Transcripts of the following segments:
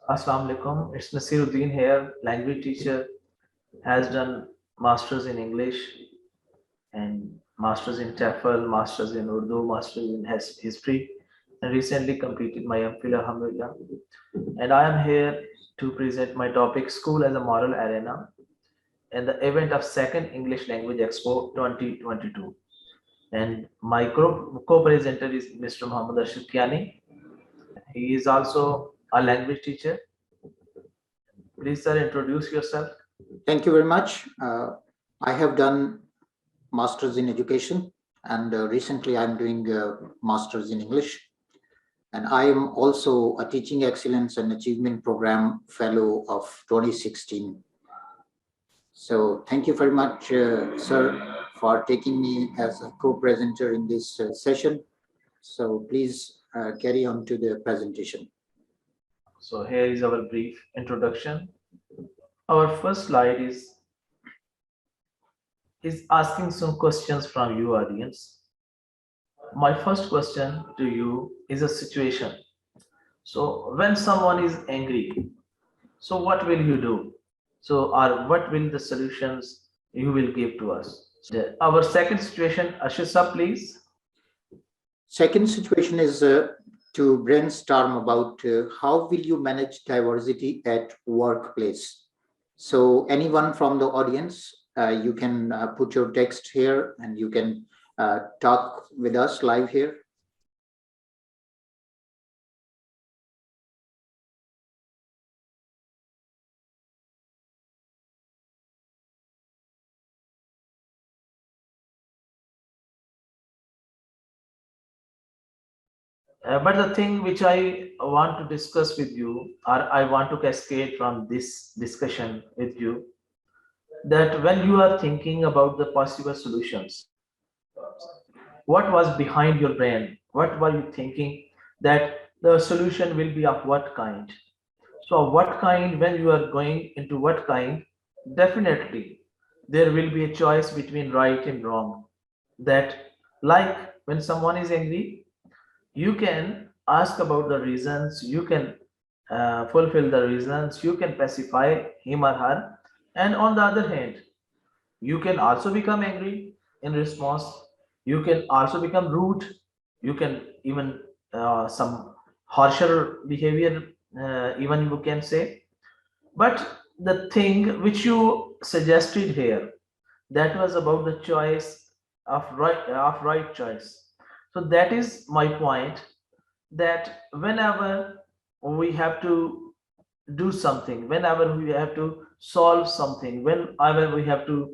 Assalamu alaikum. It's Naseer here, language teacher, has done masters in English and masters in TEFL, masters in Urdu, masters in history, and recently completed my MPhil, Alhamdulillah. And I am here to present my topic, School as a Moral Arena, in the event of second English Language Expo 2022. And my co-presenter is Mr. Muhammad Arshad Kiyani. He is also a language teacher. Please, sir, introduce yourself. Thank you very much. I have done Masters in Education, and recently I'm doing Masters in English. And I am also a Teaching Excellence and Achievement Program Fellow of 2016. So thank you very much, sir, for taking me as a co-presenter in this session. So please carry on to the presentation. So here is our brief introduction. Our first slide is asking some questions from you, audience. My first question to you is a situation. So when someone is angry, so what will you do? So, or what will the solutions you will give to us? Our second situation, Ashisa, please. Second situation is to brainstorm about how will you manage diversity at workplace. So anyone from the audience, you can put your text here and you can talk with us live here. But the thing which I want to discuss with you, or I want to cascade from this discussion with you, that when you are thinking about the possible solutions, what was behind your brain? What were you thinking that the solution will be of what kind? So, what kind, when you are going into what kind, definitely there will be a choice between right and wrong. That, like when someone is angry, you can ask about the reasons, you can fulfill the reasons, you can pacify him or her. And on the other hand, you can also become angry in response, you can also become rude, you can even some harsher behavior, even you can say. But the thing which you suggested here, that was about the choice of right choice. So that is my point, that whenever we have to do something, whenever we have to solve something, whenever we have to,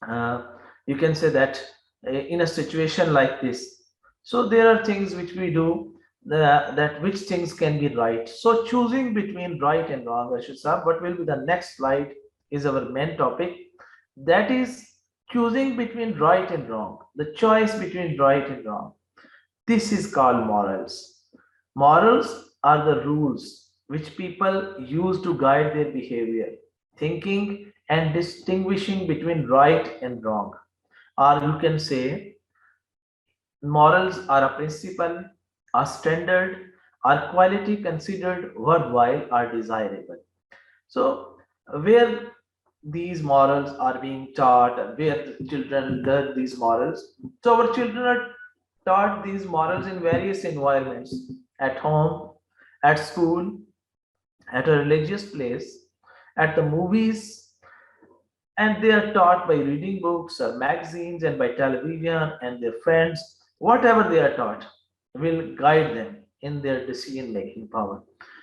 uh, you can say that in a situation like this, so there are things which we do, that which things can be right. So choosing between right and wrong, Ashisa, what will be the next slide is our main topic. That is choosing between right and wrong, the choice between right and wrong. This is called morals. Morals are the rules which people use to guide their behavior, thinking, and distinguishing between right and wrong. Or you can say morals are a principle, a standard, or quality considered worthwhile or desirable. So, where these morals are being taught, where the children learn these morals. So, our children are taught these morals in various environments, at home, at school, at a religious place, at the movies, and they are taught by reading books or magazines and by television, and their friends. Whatever they are taught will guide them in their decision making power.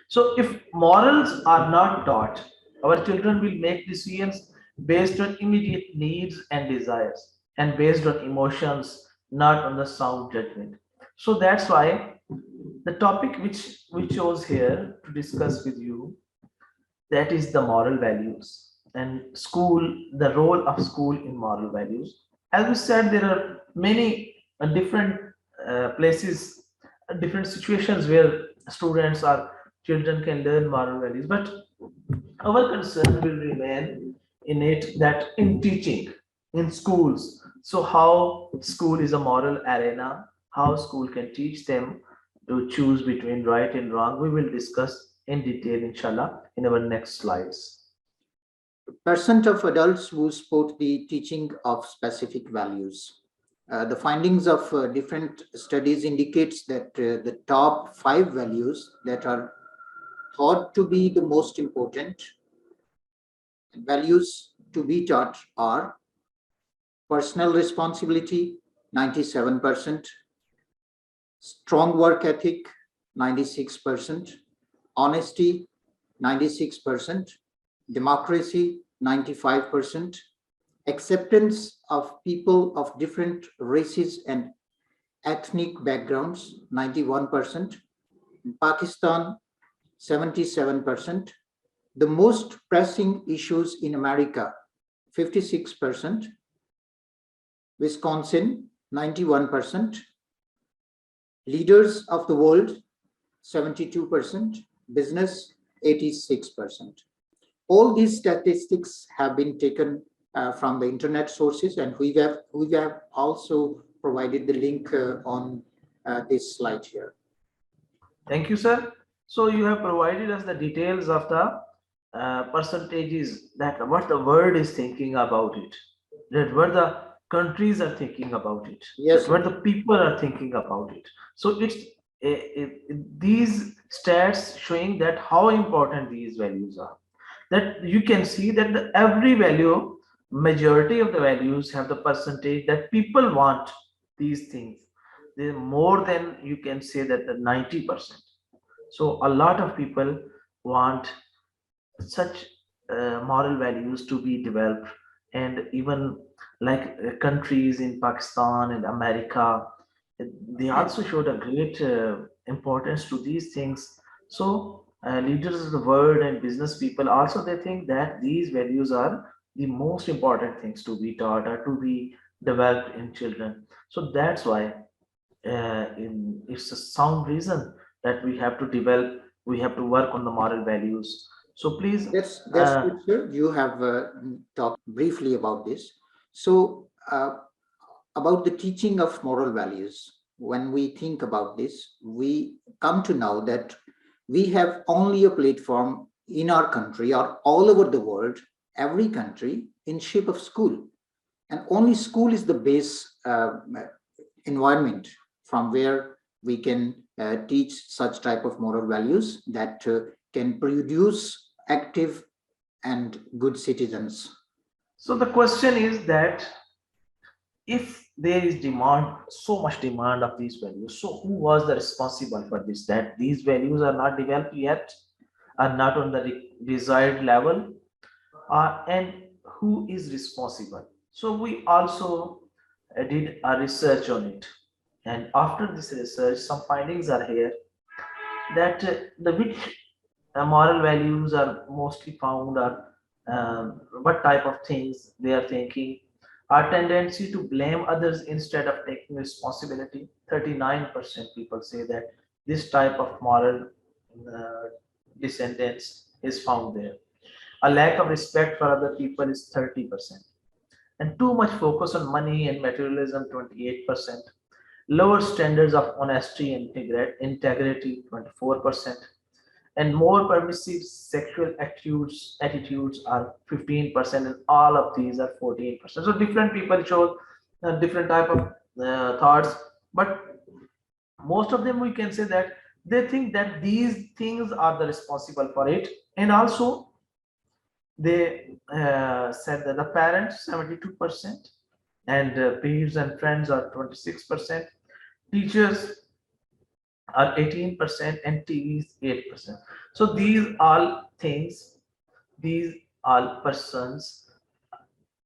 So if morals are not taught, our children will make decisions based on immediate needs and desires, and based on emotions, not on the sound judgment. So that's why the topic which we chose here to discuss with you, that is the moral values and school, the role of school in moral values. As we said, there are many different places, different situations where students or children can learn moral values, but our concern will remain in it, that in teaching in schools. So how school is a moral arena, how school can teach them to choose between right and wrong, we will discuss in detail, inshallah, in our next slides. Percent of adults who support the teaching of specific values. The findings of different studies indicates that the top 5 values that are thought to be the most important values to be taught are personal responsibility, 97%, strong work ethic, 96%, honesty, 96%, democracy, 95%, acceptance of people of different races and ethnic backgrounds, 91%, Pakistan, 77%, the most pressing issues in America, 56%, Wisconsin, 91%, leaders of the world, 72%, business, 86%. All these statistics have been taken from the internet sources, and we have also provided the link on this slide here. Thank you, sir. So you have provided us the details of the percentages, that what the world is thinking about it, that what the countries are thinking about it, Yes, what the people are thinking about it. So it's these stats showing that how important these values are. That you can see that every value, majority of the values have the percentage that people want these things. They more than, you can say that the 90%. So a lot of people want such moral values to be developed, and even like countries in Pakistan and America, they also showed a great importance to these things. So leaders of the world and business people also, they think that these values are the most important things to be taught or to be developed in children. So that's why it's a sound reason that we have to develop, we have to work on the moral values. So please, that's good, sir. You have talked briefly about this. So about the teaching of moral values, when we think about this, we come to know that we have only a platform in our country or all over the world, every country, in shape of school. And only school is the base environment from where we can teach such type of moral values that can produce active and good citizens. so the question is that if there is demand, so much demand of these values, so who was the responsible for this, that these values are not developed yet, are not on the desired level, and who is responsible? So we also did a research on it, and after this research some findings are here, that the which moral values are mostly found, or what type of things they are thinking. Our tendency to blame others instead of taking responsibility, 39% people say that this type of moral uh, descendants is found there. A lack of respect for other people is 30%, and too much focus on money and materialism, 28%. Lower standards of honesty and integrity, 24%, and more permissive sexual attitudes are 15%, and all of these are 14%. So different people show different type of thoughts, but most of them, we can say that they think that these things are the responsible for it. And also they said that the parents, 72%, and peers and friends are 26%, teachers are 18%, and TVs 8%. So these all things, these all persons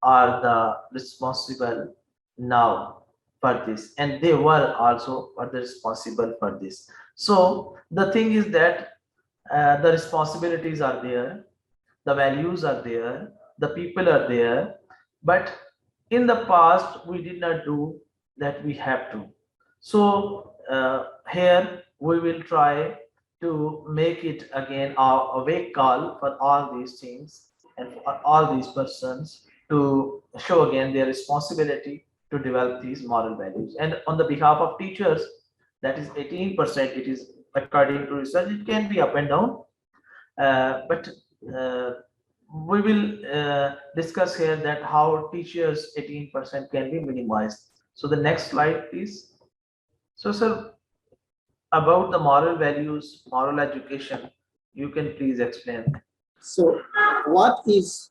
are the responsible now for this, and they were also for the responsible for this. So the thing is that the responsibilities are there, the values are there, the people are there, but in the past we did not do that, we have to. So here we will try to make it again a wake call for all these things and for all these persons to show again their responsibility to develop these moral values. And on the behalf of teachers, that is 18%, it is according to research, it can be up and down, But uh, we will discuss here that how teachers 18% can be minimized. So the next slide, please. So, sir, about the moral values, moral education, you can please explain. So, what is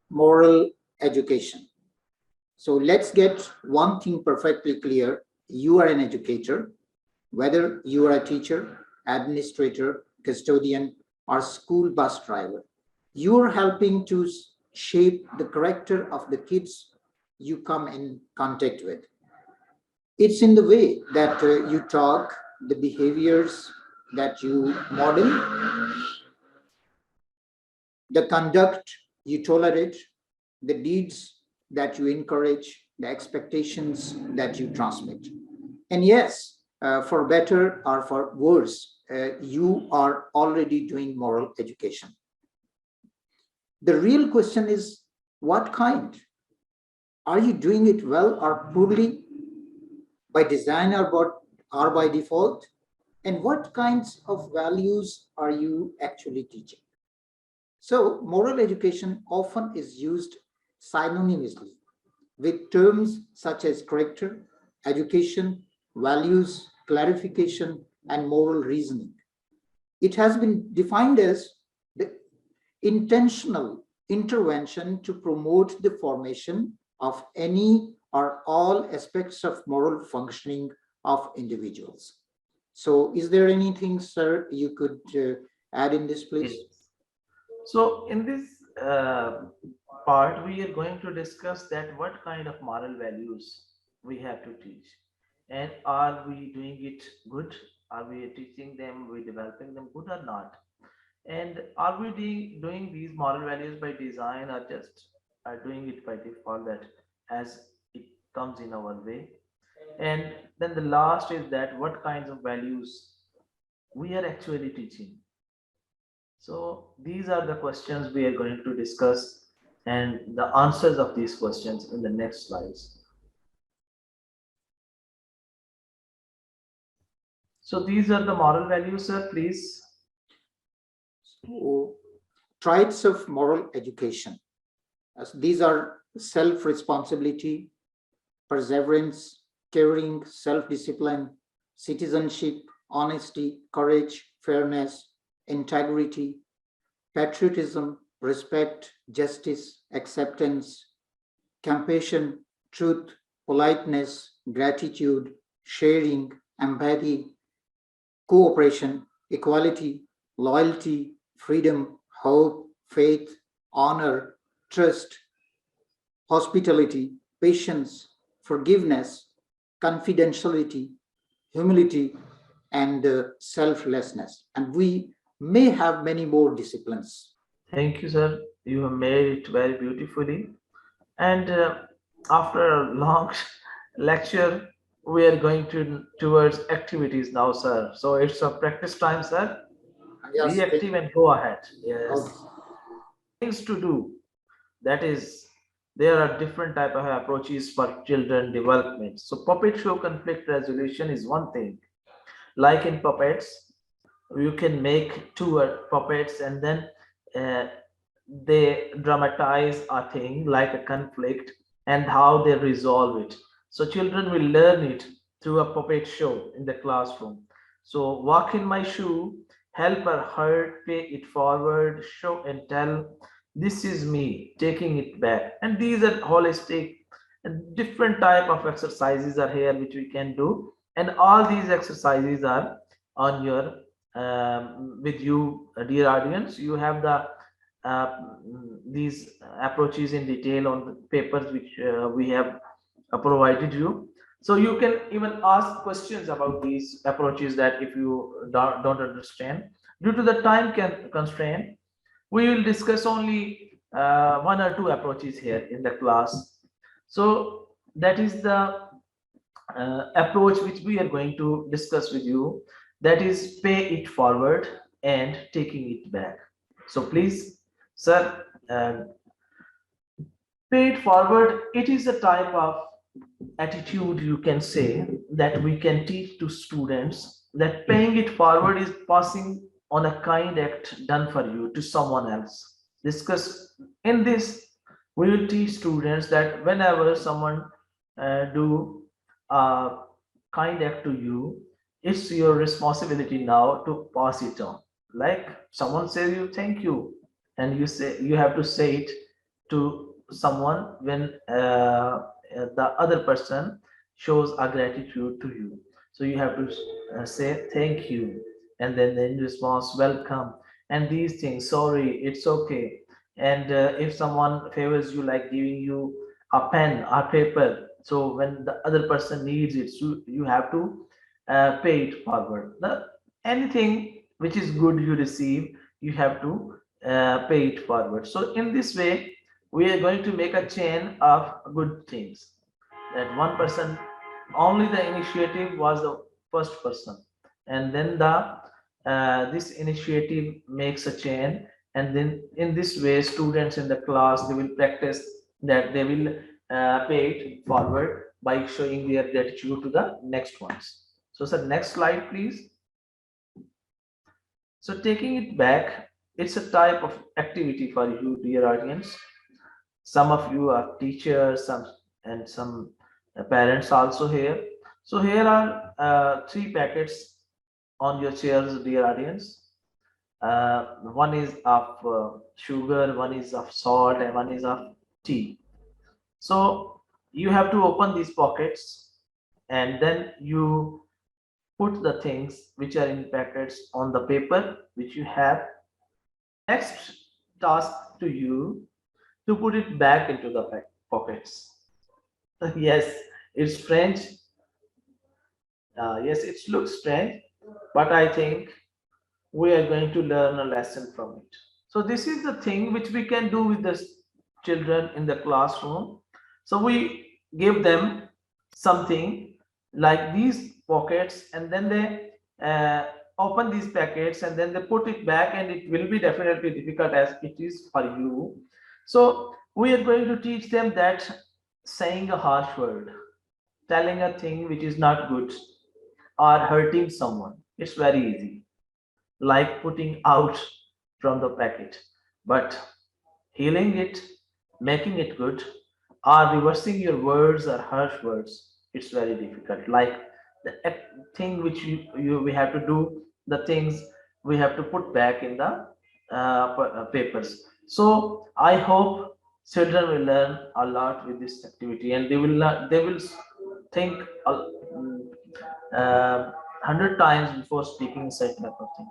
moral education? So, let's get one thing perfectly clear. You are an educator, whether you are a teacher, administrator, custodian, or school bus driver. You are helping to shape the character of the kids you come in contact with. It's in the way that you talk, the behaviors that you model, the conduct you tolerate, the deeds that you encourage, the expectations that you transmit. And yes, for better or for worse, you are already doing moral education. The real question is what kind? Are you doing it well or poorly, by design or by default? And what kinds of values are you actually teaching? So, moral education often is used synonymously with terms such as character, education, values, clarification, and moral reasoning. It has been defined as the intentional intervention to promote the formation of any or all aspects of moral functioning of individuals. So, is there anything, sir, you could add in this, please? Yes. So in this part, we are going to discuss that what kind of moral values we have to teach, and are we doing it good? Are we teaching them? We developing them good or not? And are we doing these moral values by design or just are doing it by default that as it comes in our way? And then the last is that what kinds of values we are actually teaching. So these are the questions we are going to discuss and the answers of these questions in the next slides. So these are the moral values, sir, please. So, traits of moral education. As these are self responsibility, perseverance, caring, self discipline, citizenship, honesty, courage, fairness, integrity, patriotism, respect, justice, acceptance, compassion, truth, politeness, gratitude, sharing, empathy, cooperation, equality, loyalty, freedom, hope, faith, honor, trust, hospitality, patience, forgiveness, confidentiality, humility, and selflessness. And we may have many more disciplines. Thank you, sir. You have made it very beautifully. And after a long lecture, we are going to towards activities now, sir. So it's a practice time, sir. Be Yes, active and go ahead. Yes. okay. Things to do. That is, there are different type of approaches for children development. So puppet show conflict resolution is one thing. Like in puppets, you can make two puppets and then uh, they dramatize a thing like a conflict and how they resolve it. So children will learn it through a puppet show in the classroom. So walk in my shoe, help or hurt, pay it forward, show and tell. This is me taking it back. And these are holistic and different type of exercises are here which we can do. And all these exercises are on your with you, dear audience. You have the uh, these approaches in detail on the papers which we have provided you. So you can even ask questions about these approaches that if you don't understand. Due to the time constraint, we will discuss only one or two approaches here in the class. So that is the approach which we are going to discuss with you, that is pay it forward and taking it back. So please, sir, pay it forward, it is a type of attitude, you can say, that we can teach to students, that paying it forward is passing on a kind act done for you to someone else. Discuss in this. We will teach students that whenever someone do a kind act to you, it's your responsibility now to pass it on. Like someone says you thank you, and you have to say it to someone when the other person shows a gratitude to you. So you have to say thank you, and then in response welcome, and these things, sorry, it's okay. And if someone favors you, like giving you a pen or paper, so when the other person needs it, so you have to pay it forward. Anything which is good you receive, you have to pay it forward. So in this way, we are going to make a chain of good things. That one person, only the initiative was the first person, and then the this initiative makes a chain, and then in this way, students in the class, they will practice that they will pay it forward by showing their gratitude to the next ones. So, sir, next slide, please. So, taking it back, it's a type of activity for you, dear audience. Some of you are teachers, some and some parents also here. So, here are three packets on your chairs, dear audience. One is of sugar, one is of salt, and one is of tea. So you have to open these pockets, and then you put the things which are in packets on the paper which you have. Next task to you to put it back into the pockets. Yes, it's strange. Yes, it looks strange, but I think we are going to learn a lesson from it. So this is the thing which we can do with the children in the classroom. So we give them something like these pockets, and then they open these packets, and then they put it back, and it will be definitely difficult as it is for you. So we are going to teach them that saying a harsh word, telling a thing which is not good, or hurting someone, it's very easy, like putting out from the packet. But healing it, making it good, or reversing your words or harsh words, it's very difficult. Like the thing which we have to do, the things we have to put back in the papers. So I hope children will learn a lot with this activity, and they will think 100 times before speaking such type of things.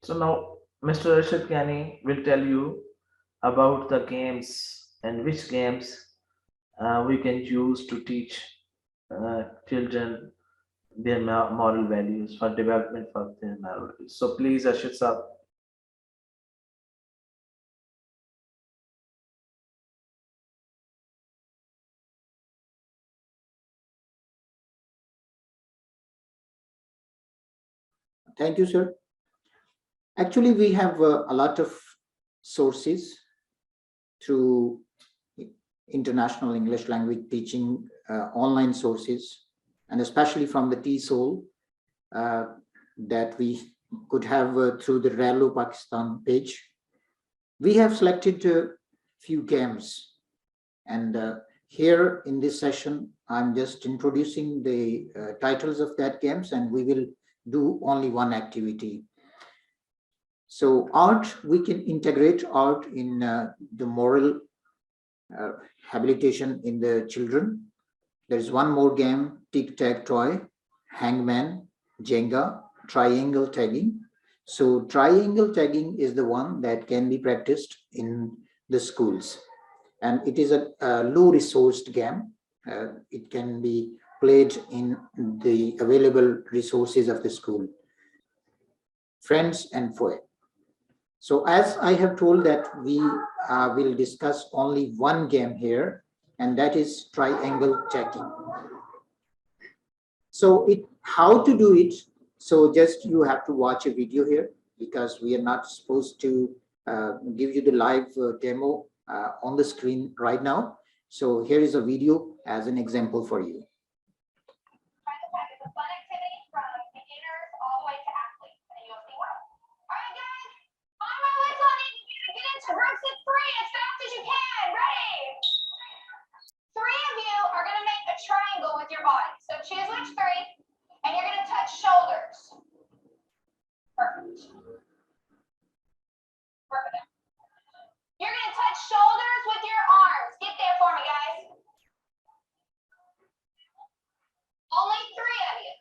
So now Mr. Arshad Kiyani will tell you about the games and which games we can use to teach children their moral values, for development of their moral values. So please, Arshad sir. Thank you, sir. Actually, we have a lot of sources through international English language teaching, online sources, and especially from the TESOL that we could have through the RELO Pakistan page. We have selected a few games, and here in this session, I'm just introducing the titles of that games, and we will do only one activity. So art, we can integrate art in the moral habilitation in the children. There's one more game, tic-tac-toe, hangman, Jenga, triangle tagging. So triangle tagging is the one that can be practiced in the schools. And it is a low-resourced game. It can be played in the available resources of the school. Friends and foe. So as I have told that we will discuss only one game here, and that is triangle tagging. So how to do it? So just you have to watch a video here, because we are not supposed to give you the live demo on the screen right now. So here is a video as an example for you. Trying to package a fun activity from beginners all the way to athletes, and you'll see why. groups of three as fast as you can. Ready? Three of you are going to make a triangle with your body. So choose which three, and you're going to touch shoulders. Perfect. Perfect. You're going to touch shoulders with your arms. Get there for me, guys. Only three of you.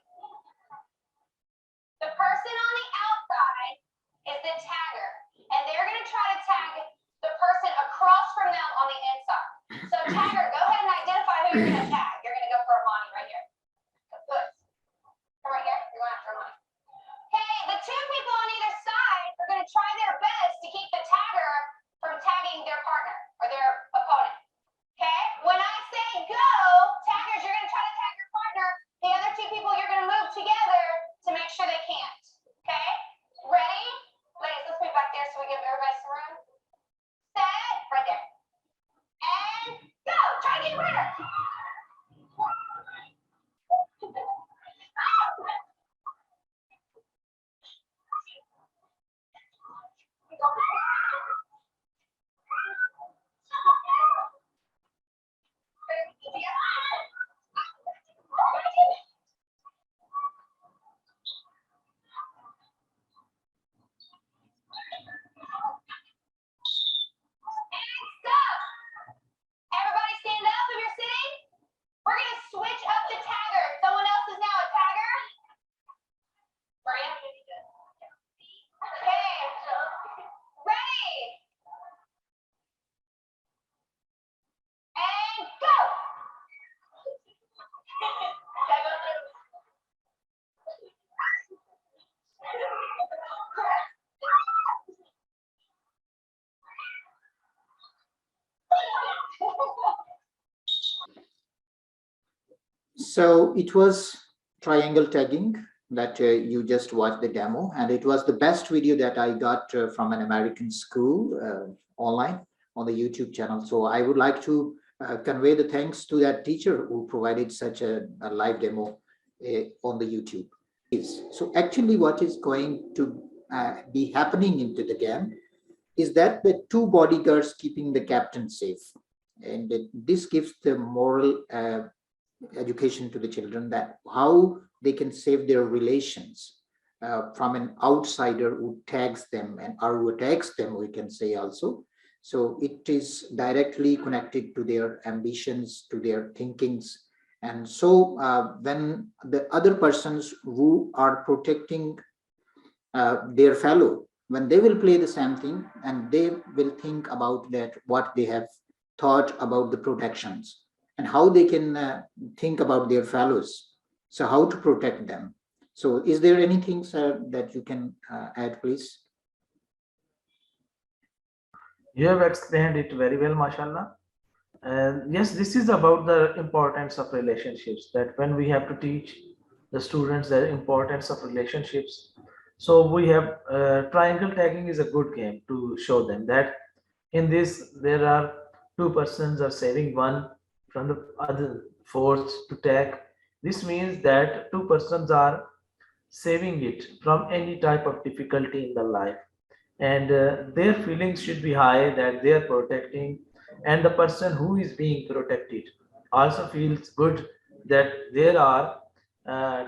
The person on the outside is the tagger, and they're going to try to tag the person across from them on the inside. So tagger, go ahead and identify who you're going to tag. You're going to go for Amani right here. Good. Come right here. You're going after Amani. Okay, the two people on either side are going to try their best to keep the tagger from tagging their partner or their opponent. Okay, when I say go, taggers, you're going to try to tag your partner. The other two people, you're going to move together to make sure they can't. Okay, ready? Ladies, let's move back there so we give everybody some room. Set, right there. And go. Try to get your partner. Everybody stand up if you're sitting. We're going to switch up the tagger. Someone else is now a tagger. Maria? Okay. Ready? And go. So it was triangle tagging that you just watched the demo, and it was the best video that I got from an American school online on the YouTube channel. So I would like to convey the thanks to that teacher who provided such a live demo on the YouTube. So actually what is going to be happening into the game is that the two bodyguards keeping the captain safe. And this gives the moral education to the children that how they can save their relations from an outsider who tags them and or who attacks them, we can say also. So it is directly connected to their ambitions, to their thinkings. And so when the other persons who are protecting their fellow, when they will play the same thing and they will think about that, what they have thought about the protections and how they can think about their fellows. So how to protect them. So is there anything, sir, that you can add, please? You have explained it very well, mashallah. And yes, this is about the importance of relationships, that when we have to teach the students the importance of relationships. So we have triangle tagging is a good game to show them that in this there are two persons are saving one from the other force to tag. This means that two persons are saving it from any type of difficulty in the life, and their feelings should be high that they are protecting, and the person who is being protected also feels good that there are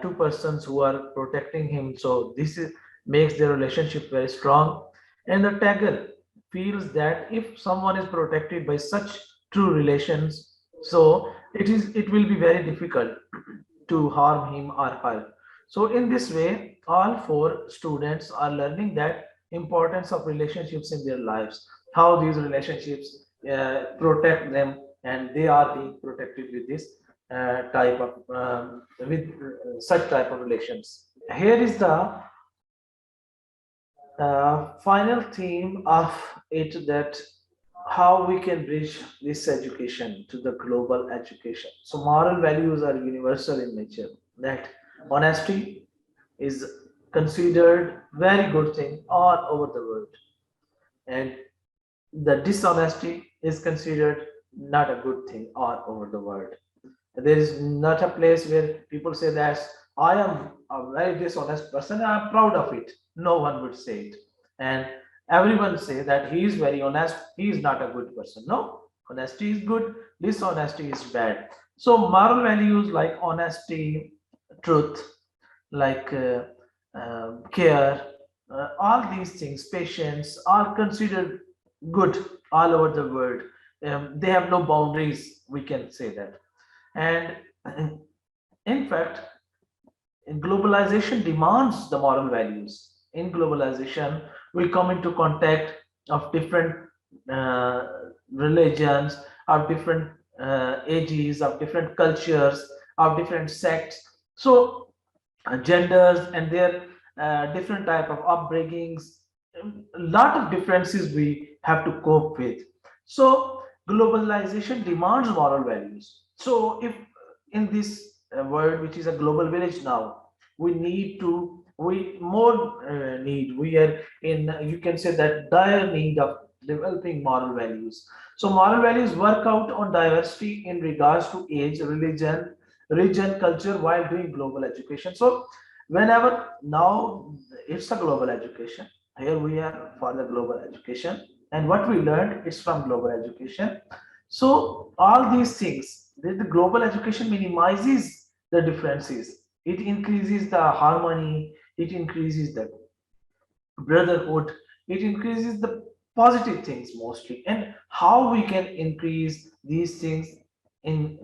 two persons who are protecting him. So this is, makes their relationship very strong, and the tagger feels that if someone is protected by such true relations, so it will be very difficult to harm him or her. So in this way, all four students are learning that importance of relationships in their lives, how these relationships protect them, and they are being protected with this type of with such type of relations. Here is the final theme of it, that how we can bridge this education to the global education. So moral values are universal in nature, that honesty is considered very good thing all over the world, and the dishonesty is considered not a good thing all over the world. There is not a place where people say that I am a very dishonest person and I'm proud of it. No one would say it. And everyone say that he is very honest, he is not a good person. No, honesty is good, dishonesty is bad. So moral values like honesty, truth, like care, all these things, patience, are considered good all over the world. They have no boundaries, we can say that. And in fact, globalization demands the moral values. In globalization, we come into contact of different uh, religions, of different ages, of different cultures, of different sects. So genders and their different type of upbringings, a lot of differences we have to cope with. So globalization demands moral values. So if in this world, which is a global village now, we need to, we more need, we are in, you can say that, dire need of developing moral values. So moral values work out on diversity in regards to age, religion, region, culture, while doing global education. So whenever now it's a global education, here we are for the global education, and what we learned is from global education. So all these things, the global education minimizes the differences, it increases the harmony, it increases the brotherhood, it increases the positive things mostly. And how we can increase these things in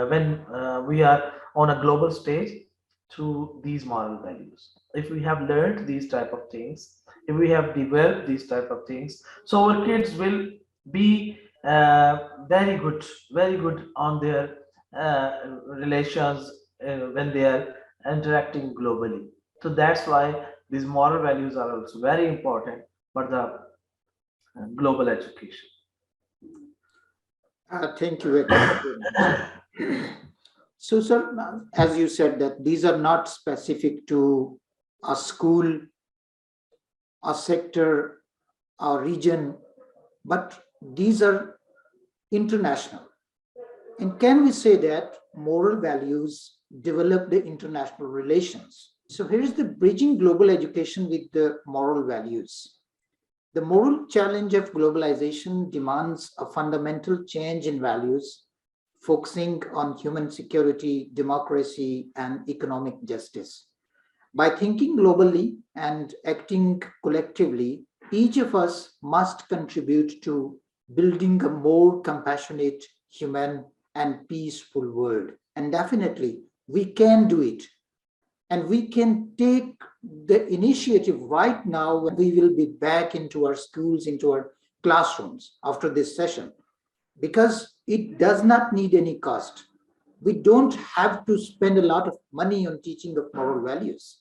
when we are on a global stage, through these moral values. If we have learned these type of things, if we have developed these type of things, so our kids will be very good on their relations when they are interacting globally. So that's why these moral values are also very important for the global education. Thank you very much. So, sir, as you said, that these are not specific to a school, a sector, a region, but these are international. And can we say that moral values develop the international relations? So here is the bridging global education with the moral values. The moral challenge of globalization demands a fundamental change in values, focusing on human security, democracy, and economic justice. By thinking globally and acting collectively, each of us must contribute to building a more compassionate, human, and peaceful world. And definitely, we can do it. And we can take the initiative right now when we will be back into our schools, into our classrooms after this session, because it does not need any cost. We don't have to spend a lot of money on teaching of moral values.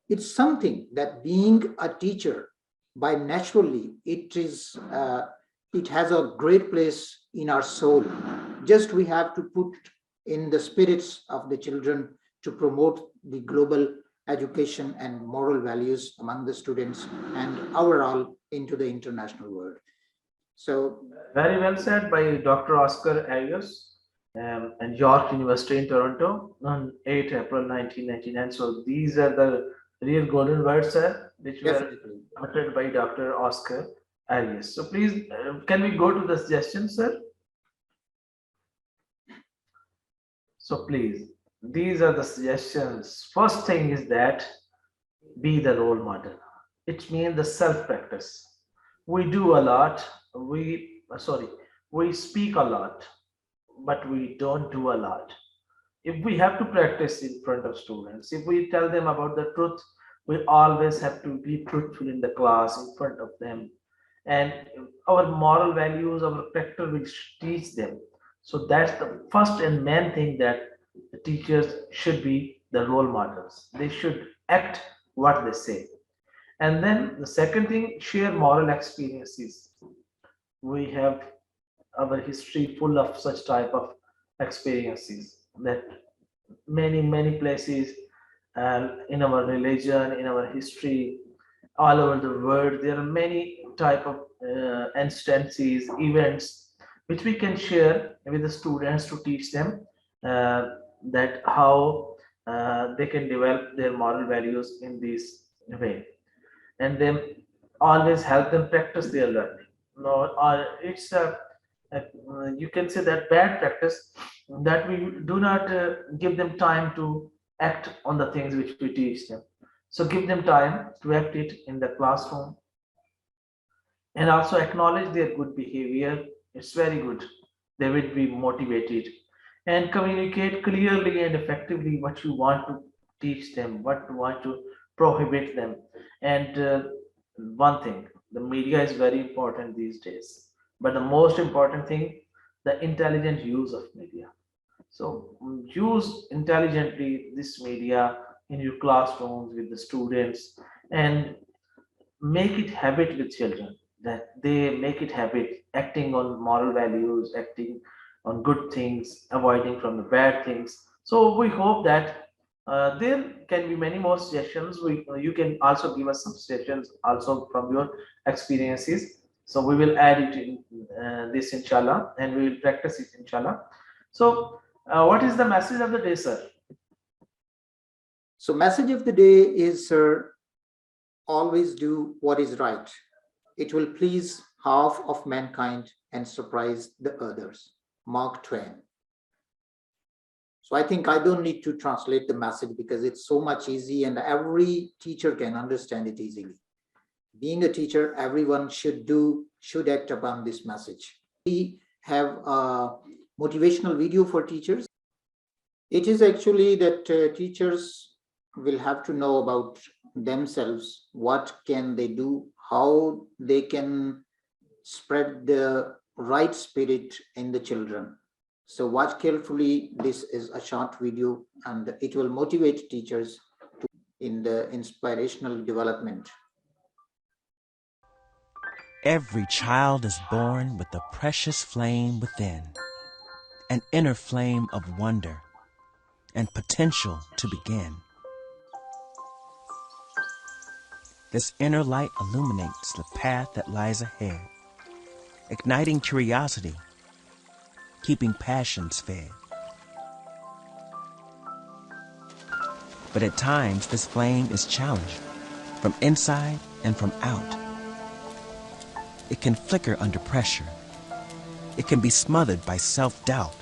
It's something that being a teacher, by naturally, it has a great place in our soul. Just we have to put in the spirits of the children to promote the global education and moral values among the students and overall into the international world. So Very well said by Dr. Oscar Arias and York University in Toronto on 8 April 1999. So these are the real golden words, sir, which were definitely. uttered by Dr. Oscar Arias. So please, can we go to the suggestions, sir? So please, these are the suggestions. First thing is that be the role model. It means the self practice. We do a lot. We speak a lot, but we don't do a lot. If we have to practice in front of students, if we tell them about the truth, we always have to be truthful in the class in front of them. And our moral values, our character will teach them. So that's the first and main thing, that the teachers should be the role models. They should act what they say. And then the second thing, share moral experiences. We have our history full of such type of experiences, that many places in our religion, in our history, all over the world, there are many type of instances, events, which we can share with the students to teach them uh, that how they can develop their moral values in this way. And then always help them practice their learning. No, it's you can say that bad practice, that we do not give them time to act on the things which we teach them. So give them time to act it in the classroom, and also acknowledge their good behavior. It's very good. They will be motivated, and communicate clearly and effectively what you want to teach them, what you want to prohibit them. And one thing, the media is very important these days, but the most important thing, the intelligent use of media. So use intelligently this media in your classrooms with the students, and make it habit with children, that they make it habit acting on moral values, acting on good things, avoiding from the bad things. So we hope that there can be many more suggestions. You can also give us some suggestions also from your experiences, so we will add it in this inshallah, and we will practice it inshallah. So what is the message of the day, sir? So message of the day is, sir, always do what is right. It will please half of mankind and surprise the others. Mark Twain. So I think I don't need to translate the message because it's so much easy and every teacher can understand it easily. Being a teacher, everyone should act upon this message. We have a motivational video for teachers. It is actually that teachers will have to know about themselves, what can they do, how they can spread the right spirit in the children. So watch carefully. This is a short video and it will motivate teachers in the inspirational development. Every child is born with a precious flame within, an inner flame of wonder and potential to begin. This inner light illuminates the path that lies ahead, igniting curiosity, keeping passions fed. But at times, this flame is challenged from inside and from out. It can flicker under pressure. It can be smothered by self-doubt.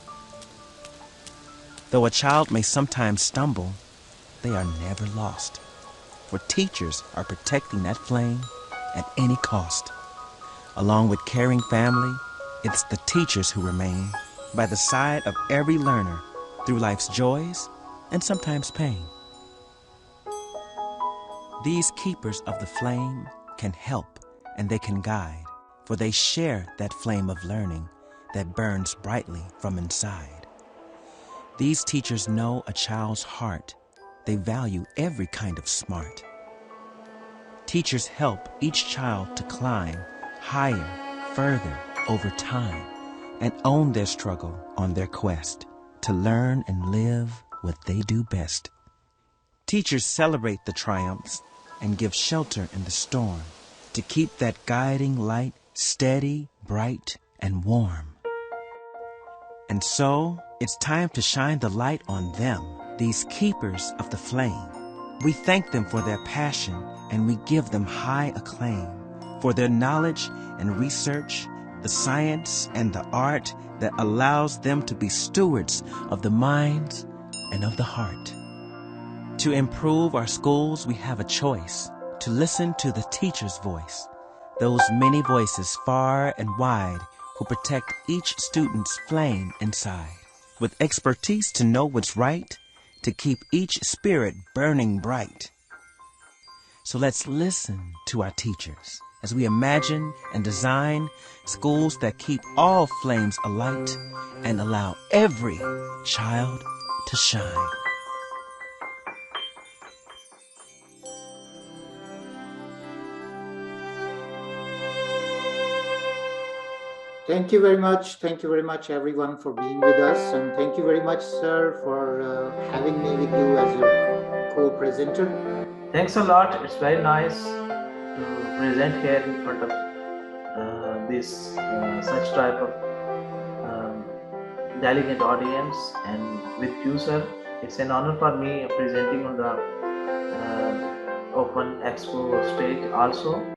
Though a child may sometimes stumble, they are never lost, for teachers are protecting that flame at any cost. Along with caring family, it's the teachers who remain by the side of every learner through life's joys and sometimes pain. These keepers of the flame can help and they can guide, for they share that flame of learning that burns brightly from inside. These teachers know a child's heart. They value every kind of smart. Teachers help each child to climb higher, further over time, and own their struggle on their quest to learn and live what they do best. Teachers celebrate the triumphs and give shelter in the storm to keep that guiding light steady, bright, and warm. And so, it's time to shine the light on them, these keepers of the flame. We thank them for their passion and we give them high acclaim for their knowledge and research, the science and the art that allows them to be stewards of the minds and of the heart. To improve our schools, we have a choice to listen to the teacher's voice, those many voices far and wide who protect each student's flame inside, with expertise to know what's right, to keep each spirit burning bright. So let's listen to our teachers as we imagine and design schools that keep all flames alight and allow every child to shine. Thank you very much. Thank you very much, everyone, for being with us. And thank you very much, sir, for having me with you as your co-presenter. Thanks a lot. It's very nice to present here in front of this such type of delegate audience, and with you, sir. It's an honor for me presenting on the Open Expo stage also.